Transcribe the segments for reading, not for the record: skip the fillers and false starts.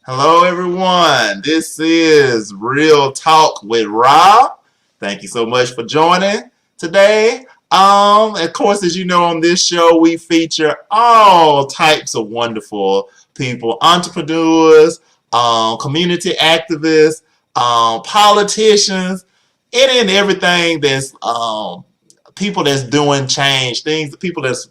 Hello, everyone. This is Real Talk with Rob. Thank you so much for joining today. Of course, as you know, on this show, we feature all types of wonderful people, entrepreneurs, community activists, politicians, any and everything that's people that's doing change, things, people that's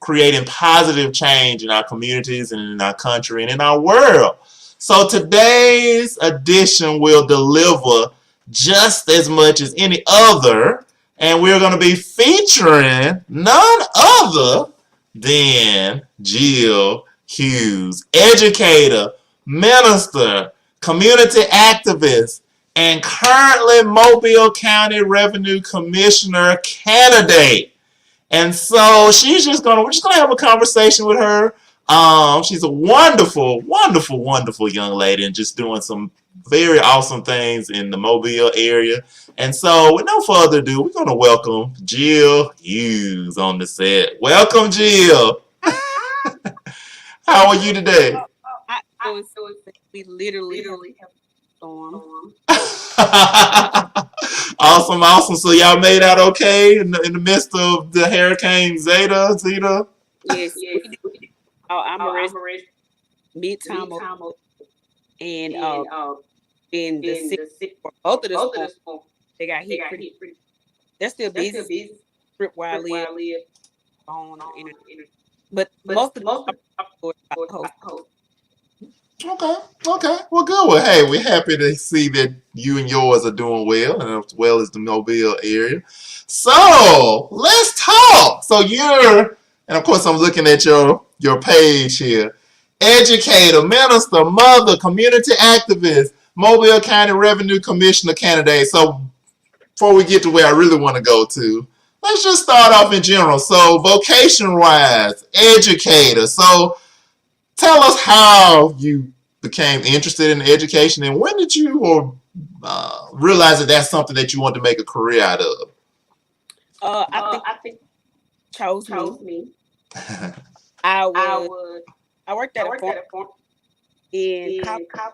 creating positive change in our communities and in our country and in our world. So today's edition will deliver just as much as any other, and we're going to be featuring none other than Jyl Hughes, educator, minister, community activist, and currently Mobile County Revenue Commissioner candidate. And so we're just gonna have a conversation with her. She's a wonderful, wonderful, wonderful young lady and just doing some very awesome things in the Mobile area. And so with no further ado, we're gonna welcome Jyl Hughes on the set. Welcome, Jyl. How are you today? I was we literally have a storm. Awesome, awesome. So y'all made out okay in the midst of the hurricane Zeta? Yes, we did. I'm a resident midtime and in the city for both of the schools, they got hit pretty. They're still busy. Strip where I live on the internet, but most of the host. Okay. Well, good. Well, hey, we're happy to see that you and yours are doing well, and as well as the Mobile area. So let's talk. And of course, I'm looking at your page here. Educator, minister, mother, community activist, Mobile County Revenue Commissioner candidate. So before we get to where I really want to go to, let's just start off in general. So vocation-wise, educator. So tell us how you became interested in education and when did you realize that that's something that you want to make a career out of? I think chose me. I worked at a farm in college,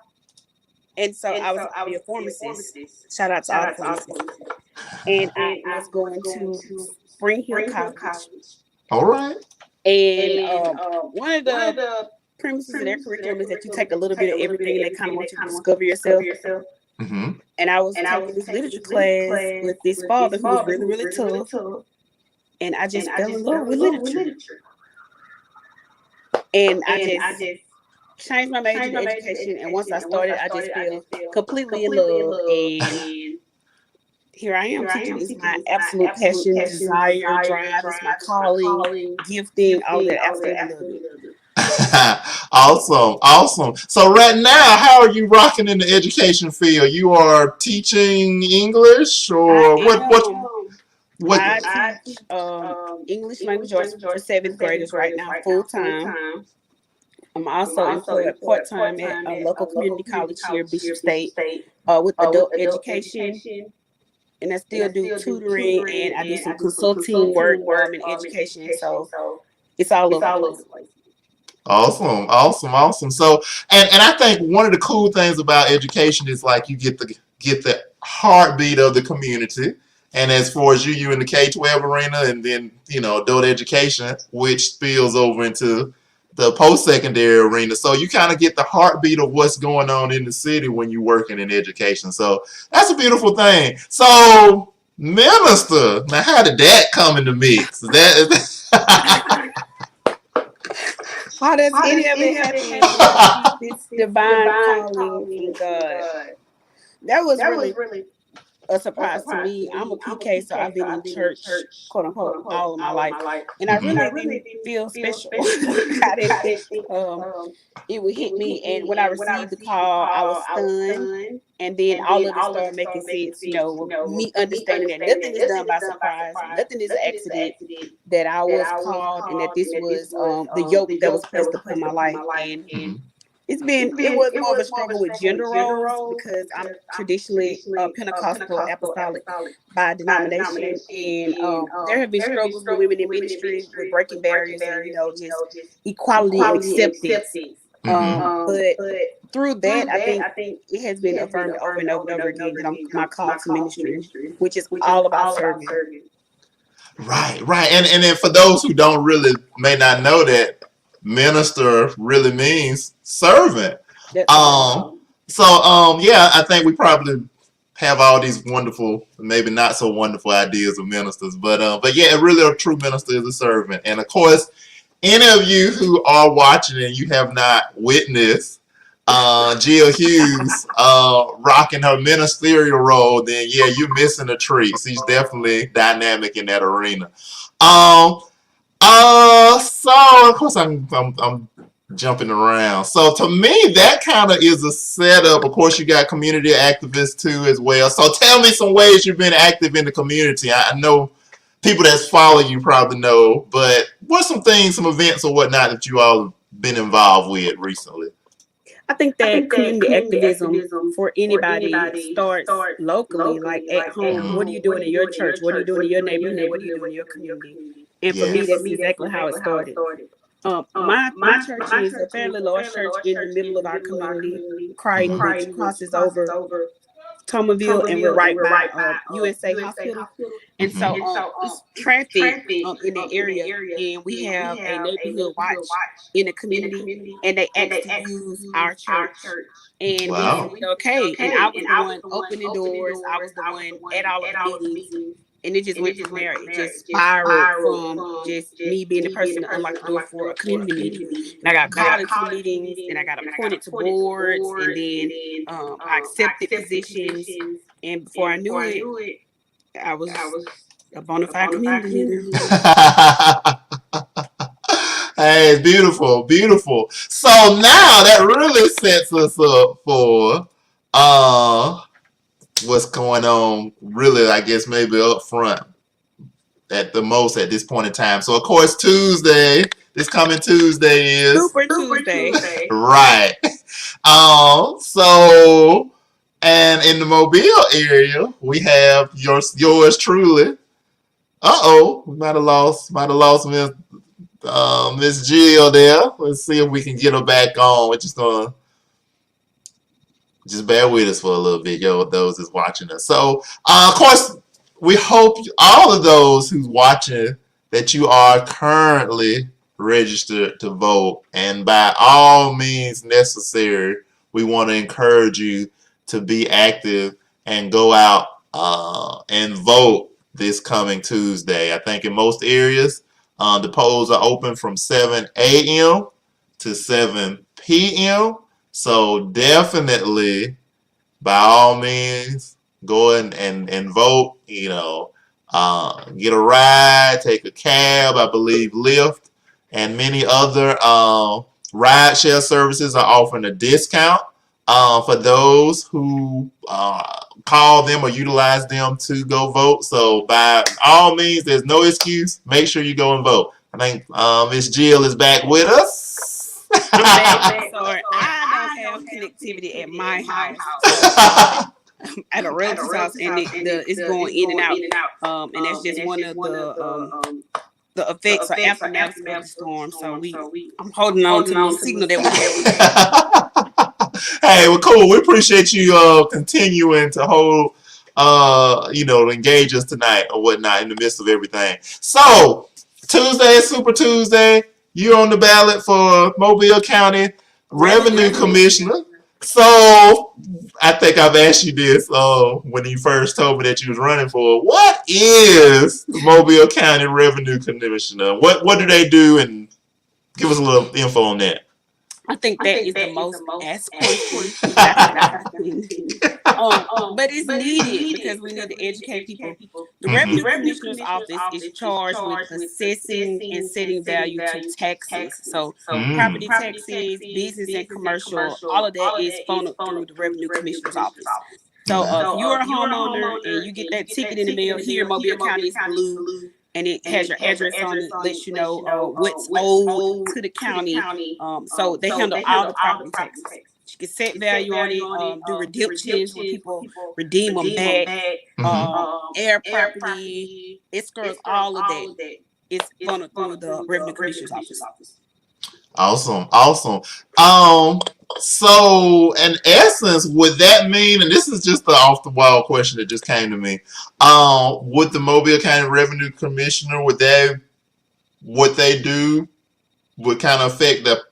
and so I was to be a pharmacist. Shout out to all the pharmacists. And I was going to Spring Hill College. All right. And one of the premises of their curriculum is that you take a little bit of everything and they kind of want you to discover yourself. Mm-hmm. And I was taking this literature class with this father who was really, really tough. And I just fell in love with literature. And I just changed my major to education. And once I started, I just feel completely in love. And here I am. Teaching is my absolute passion, desire, drive. It's my calling, gifting, all that. Absolutely love it. Awesome. So right now, how are you rocking in the education field? You are teaching English or what? I teach English language arts for seventh graders right now, full time. I'm also employed part-time at a local community college here, Bishop State, with adult education. And I still do tutoring and I do some consulting work in education. So it's all over the place. Awesome. So, and I think one of the cool things about education is like you get the heartbeat of the community. And as far as you in the K-12 arena, and then adult education, which spills over into the post-secondary arena. So you kind of get the heartbeat of what's going on in the city when you're working in education. So that's a beautiful thing. So, minister, now how did that come in the mix? How does any of it happen? This divine calling from God. That was really a surprise to me. I'm a PK, so I've been in church, quote unquote, all of my life, and I really didn't feel special. I didn't think it would hit me, and when I received the call, I was stunned, and then all of it started making sense. Me understanding that nothing is done by surprise, nothing is an accident. That I was called, and that this was the yoke that was placed upon my life, and it was more of a struggle with gender roles because I'm traditionally Pentecostal apostolic by denomination, and there have been struggles with women in ministry with breaking barriers and just equality and acceptance But through that, I think it has been affirmed over and over and over again that my call to ministry, which is all about serving. Right, right. And then for those who don't really may not know that minister really means servant. That's right. So I think we probably have all these wonderful, maybe not so wonderful ideas of ministers, but yeah, really a true minister is a servant. And of course, any of you who are watching and you have not witnessed Jyl Hughes rocking her ministerial role, then yeah, you're missing a treat. She's definitely dynamic in that arena. Um, so of course I'm jumping around. So to me, that kind of is a setup. Of course, you got community activists too as well. So tell me some ways you've been active in the community. I know people that's follow you probably know, but what's some things, some events or whatnot that you all have been involved with recently? I think that community activism for anybody starts locally, like at home. What are you doing in your church? What are you doing in your neighborhood? What are you doing in your community? And for me, that's exactly how it started. My church is a fairly large church in the middle of our community, Crichton, which crosses over Tomerville, and we're right by USA Hospital. And so it's traffic in the area, and we have a neighborhood watch in the community, and they asked to use our church. And we said, okay. And I was the one opening doors. I was the one at all of the meetings. And it just went from there. It just spiraled from just me being the person to unlock the door for a community meeting. And I got called into the meetings, and I got appointed to boards, and then I accepted positions. And before I knew it, I was a bona fide community leader. Hey, beautiful, beautiful. So now that really sets us up for what's going on really, I guess maybe up front at the most at this point in time. So of course Tuesday, this coming Tuesday is Super Tuesday. Right. So and in the Mobile area, we have yours truly. We might have lost Miss Jyl there. Let's see if we can get her back on. We're just gonna just bear with us for a little bit, yo, those is watching us. So, of course, we hope all of those who's watching that you are currently registered to vote. And by all means necessary, we want to encourage you to be active and go out and vote this coming Tuesday. I think in most areas, the polls are open from 7 a.m. to 7 p.m. So definitely, by all means, go and vote. Get a ride, take a cab. I believe Lyft and many other ride share services are offering a discount for those who call them or utilize them to go vote. So by all means, there's no excuse. Make sure you go and vote. I think Miss Jyl is back with us. I'm back. Sorry, I don't have connectivity at my house. At a relative's house, and it's going in and out. And that's just one of the effects or aftermaths of the storm. So I'm holding on to the signal that we have. Hey, well, cool. We appreciate you continuing to hold, engage us tonight or whatnot in the midst of everything. So Tuesday, Super Tuesday, you're on the ballot for Mobile County Revenue Commissioner. So I think I've asked you this when you first told me that you was running for it. What is the Mobile County Revenue Commissioner? What do they do? And give us a little info on that. I think that is the most asked question. But it's needed because we need to educate people. The Revenue Commissioner's Office is charged with assessing and setting value to taxes. So property taxes, business and commercial, all of that is funneled through the Revenue Commissioner's Office. So if you're a homeowner and you get that ticket in the mail, here in Mobile County is blue, and it has your address on it, lets you know what's owed to the county. So they handle all the property taxes. You can set value on it, do redemptions when people redeem them back, air property, escrows, all of that. It's funneled through the Revenue Commissioner's Office. Awesome, awesome. Um, so in essence, would that mean, and this is just the off the wall question that just came to me, would the Mobile County Revenue Commissioner, would they, what they do would kind of affect the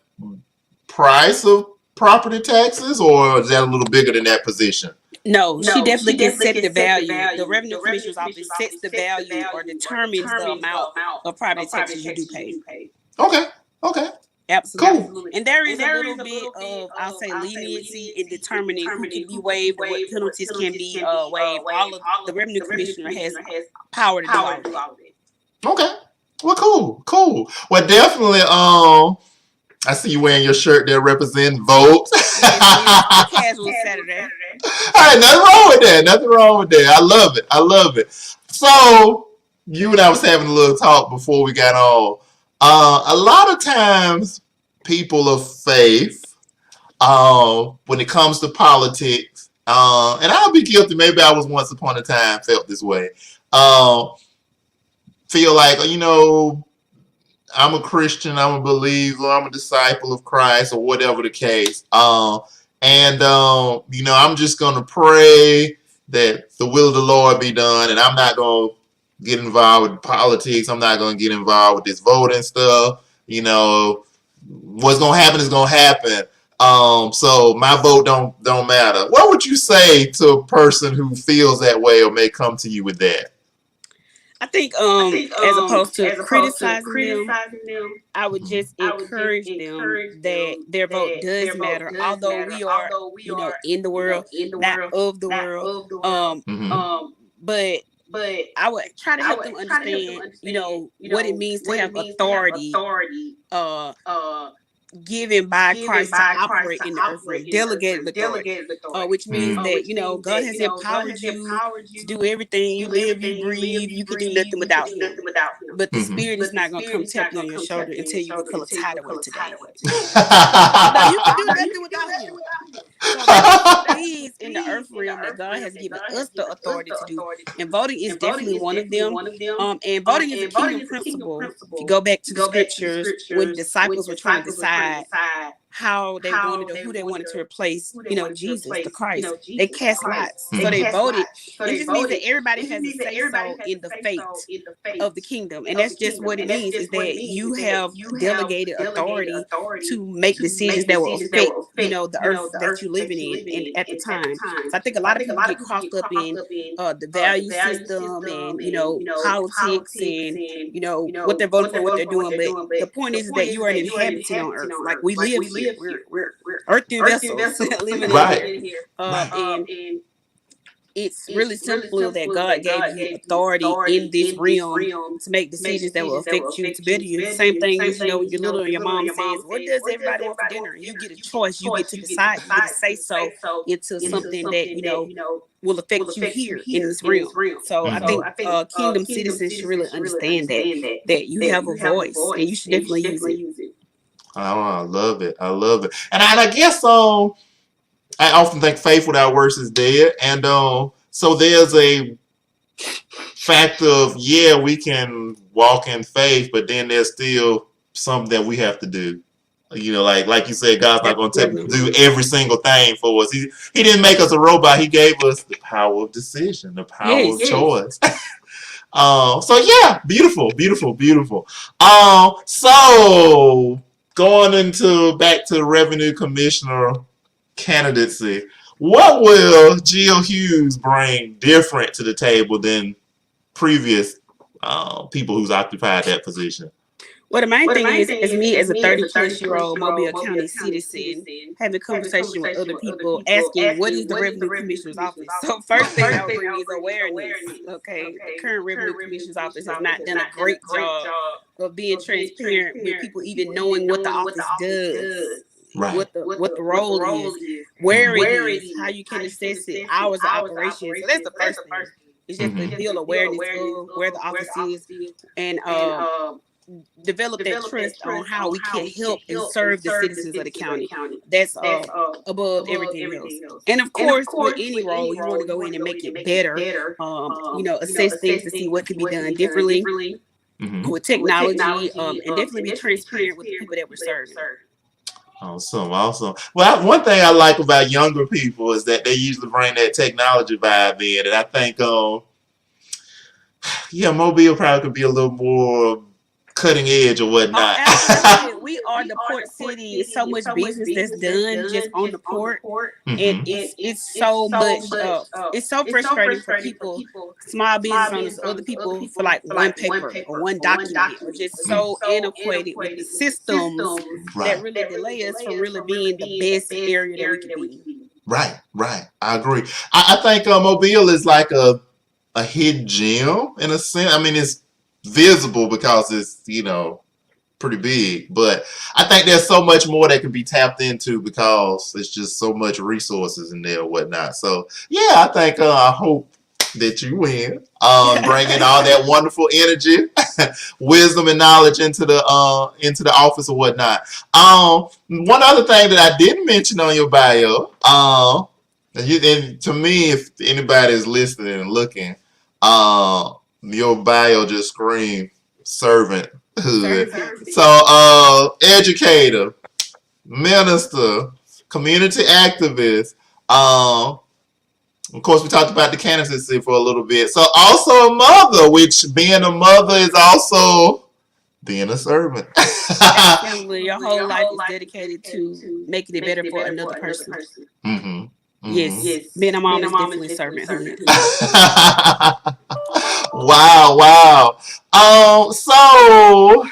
price of property taxes, or is that a little bigger than that position? No, she No, definitely she can definitely set can the set the value. The value. revenue The revenue commissioner's office commissioner's sets office the sets the value or value or determines the determines the amount amount of property of property taxes you do taxes you pay. do pay. Okay, okay, Absolutely. cool. Absolutely. And there is And a there little is a bit little bit of, I'll of, say, I'll say, leniency in leniency in determining who can determining be who can be waived or what waived or what penalties can penalties be can be waived. All waived. of All the of revenue the revenue commissioner has commissioner has power to do power all to of do that. all of it. Okay. Well, cool, cool. Well, definitely. I see you wearing your shirt there representing vote. Yes, it's casual Saturday. All right, nothing wrong with that. Nothing wrong with that. I love it. I love it. So you and I was having a little talk before we got on. A lot of times, people of faith, when it comes to politics, and I'll be guilty. Maybe I was once upon a time felt this way. Feel like I'm a Christian, I'm a believer, I'm a disciple of Christ, or whatever the case. I'm just gonna pray that the will of the Lord be done, and I'm not gonna get involved with politics. I'm not gonna get involved with this voting stuff. What's gonna happen is gonna happen. So my vote don't matter. What would you say to a person who feels that way or may come to you with that? I think as opposed to criticizing them, I would just encourage them that their vote does matter, although we are, in the world, not of the world. Mm-hmm. But I would try to help them understand, what it means to have authority, uh, given by Christ to operate in the earth realm, delegated authority, which means Mm. that God has empowered you to do everything. You live, you breathe. You can do nothing without Him. But the Mhm. Spirit is not gonna come tap you on your shoulder and tell you what color tie to wear today. No, you can do nothing without Him. So there are some things in the earth realm that God has given us the authority to do, and voting is definitely one of them. And voting is a kingdom principle. If you go back to the scriptures, when disciples were trying to decide how they wanted or who they wanted to replace, Jesus, the Christ, they cast lots. So they voted. It just means that everybody has a say so in the fate of the kingdom. And that's just what it means, is that you have delegated authority to make decisions that will affect, the earth that you're living in and at the time. So I think a lot of people get caught up in the value system and, politics and, what they're voting for, what they're doing. But the point is that you are an inhabitant on earth. Like, we live here. We're earthen vessels living in Right. here. And it's really simple that God gave you authority in this realm to make decisions that will affect you, to better you. Same thing as, when you're little and your mom says, what does everybody want for dinner? And you get a choice. You get to decide. You get to say so into something that, will affect you here in this realm. So I think kingdom citizens should really understand that you have a voice and you should definitely use it. Oh, I love it. I love it. And I guess I often think faith without works is dead. And so there's a factor of, yeah, we can walk in faith, but then there's still something that we have to do. Like you said, God's not going to do every single thing for us. He didn't make us a robot. He gave us the power of decision, the power of choice. So yeah, beautiful, beautiful, beautiful. So going into back to the revenue commissioner candidacy, what will Jyl Hughes bring different to the table than previous people who's occupied that position? Well, the main thing is, as me as a 30-plus-year-old Mobile County citizen, having conversation with other people, asking what is the Revenue Commissioner's office. So first thing I would bring is awareness. Okay, the current Revenue Commissioner's office has not done a great job of being transparent with people even knowing what the office does. Right. What the role is, where it is, how you can assess it, hours of operation. So that's the first thing. It's just to build awareness of where the office is and develop that trust on how we can help and serve the citizens of the county. That's above everything else. And of course, with any role, you want to go in and make it better. Assess things to see what could be done differently. Mm-hmm. with technology, and definitely be transparent with the people that we're serving. Awesome, awesome. Well, one thing I like about younger people is that they usually bring that technology vibe in, and I think, yeah, Mobile probably could be a little more cutting edge or Oh, whatnot. absolutely. We are the port city. It's so much business that's done just on the port. And Mm-hmm. it's so much it's so frustrating for people, small business owners, other people, for like one paper or one document, or just so antiquated with the systems that Right. really delay us from really being the best area that we could be. Right, right. I agree. I think Mobile is like a hidden gem in a sense. I mean, it's visible because it's, pretty big, but I think there's so much more that can be tapped into because it's just so much resources in there and whatnot. So yeah, I think I hope that you win, bringing all that wonderful energy, wisdom, and knowledge into the office or whatnot. One other thing that I didn't mention on your bio, and to me, if anybody is listening and looking, your bio just screams servant hood. So, educator, minister, community activist. Of course, we talked about the candidacy for a little bit. So, also a mother, which being a mother is also being a servant. Absolutely. Your whole life is dedicated to making it better for another person. Mm-hmm. Yes. Being a mom is definitely servanthood. Wow, wow. So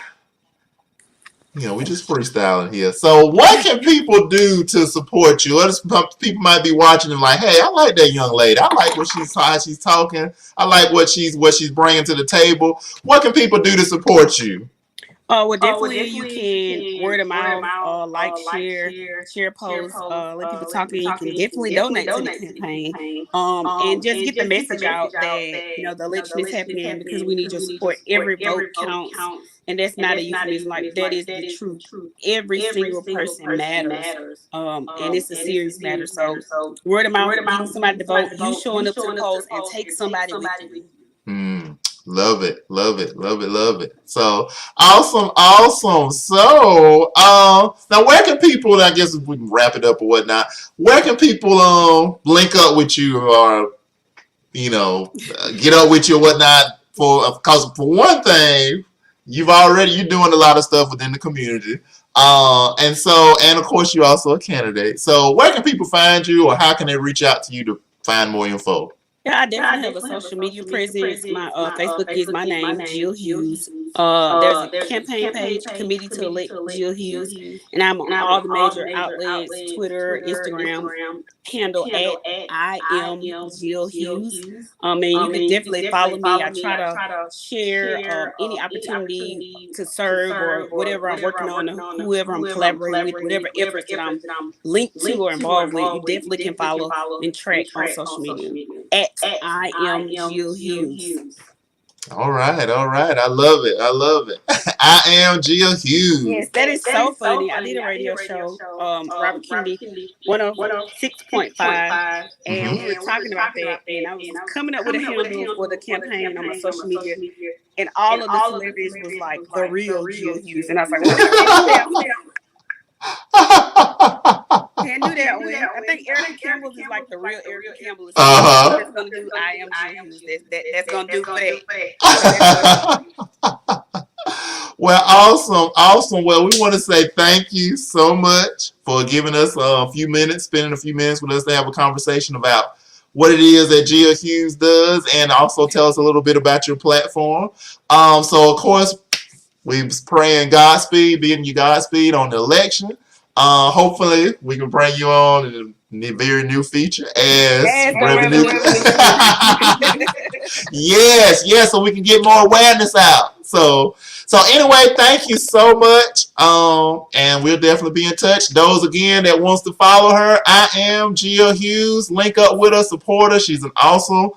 we just freestyling here. So, what can people do to support you? People might be watching and like, hey, I like that young lady. I like how she's talking. I like what she's bringing to the table. What can people do to support you? Well, definitely you can word of mouth, like, share posts, let people talk, and you can definitely donate to the campaign, and just get the message out that the election is happening because we need your support. Every vote counts, and that's not a euphemism. Like, that is the truth. Every single person matters, and it's a serious matter. So, word of mouth, getting somebody to vote, you showing up to the polls, and take somebody with you. Love it, love it, love it, love it. So awesome, awesome. So now where can people, I guess if we can wrap it up or whatnot, where can people link up with you or get up with you or whatnot, because for one thing, you're doing a lot of stuff within the community. And of course you're also a candidate. So where can people find you, or how can they reach out to you to find more info? Yeah, I definitely have a social media presence. My Facebook is my name, Jyl Hughes. There's a campaign page, Committee to Elect Jyl Hughes, and I'm on all the major outlets: Twitter, Instagram, handle at I am Jyl Hughes. And you can definitely follow me. I try to share any opportunity to serve or whatever I'm working on, or whoever I'm collaborating with, whatever efforts that I'm linked to or involved with. You definitely can follow and track on social media at I am Jyl Hughes. All right, all right. I love it. I love it. I am Jyl Hughes. Yes, that is so funny. I did a radio show, Robert Kennedy, 106.5, and we were talking about that, and I was coming up with a handle for the campaign on my social media, and all of the celebrities was like, the real Jyl Hughes, and I was like, well, can't do that one. I think Erica Campbell is like the real Erica Campbell. Is that's gonna do I am Jyl Hughes. That's gonna do for that. Well, awesome, awesome. Well, we want to say thank you so much for giving us a few minutes, spending a few minutes with us to have a conversation about what it is that Jyl Hughes does, and also tell us a little bit about your platform. So of course, we was praying Godspeed, bidding you Godspeed on the election. Hopefully, we can bring you on in the very new feature as revenue. Yes, yes, so we can get more awareness out. So anyway, thank you so much. And we'll definitely be in touch. Those again that wants to follow her, I am Jyl Hughes. Link up with her, support her. She's an awesome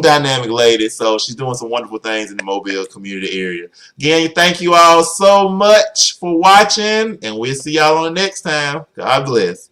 dynamic lady. So she's doing some wonderful things in the Mobile community area. Again, thank you all so much for watching, and we'll see y'all on the next time. God bless.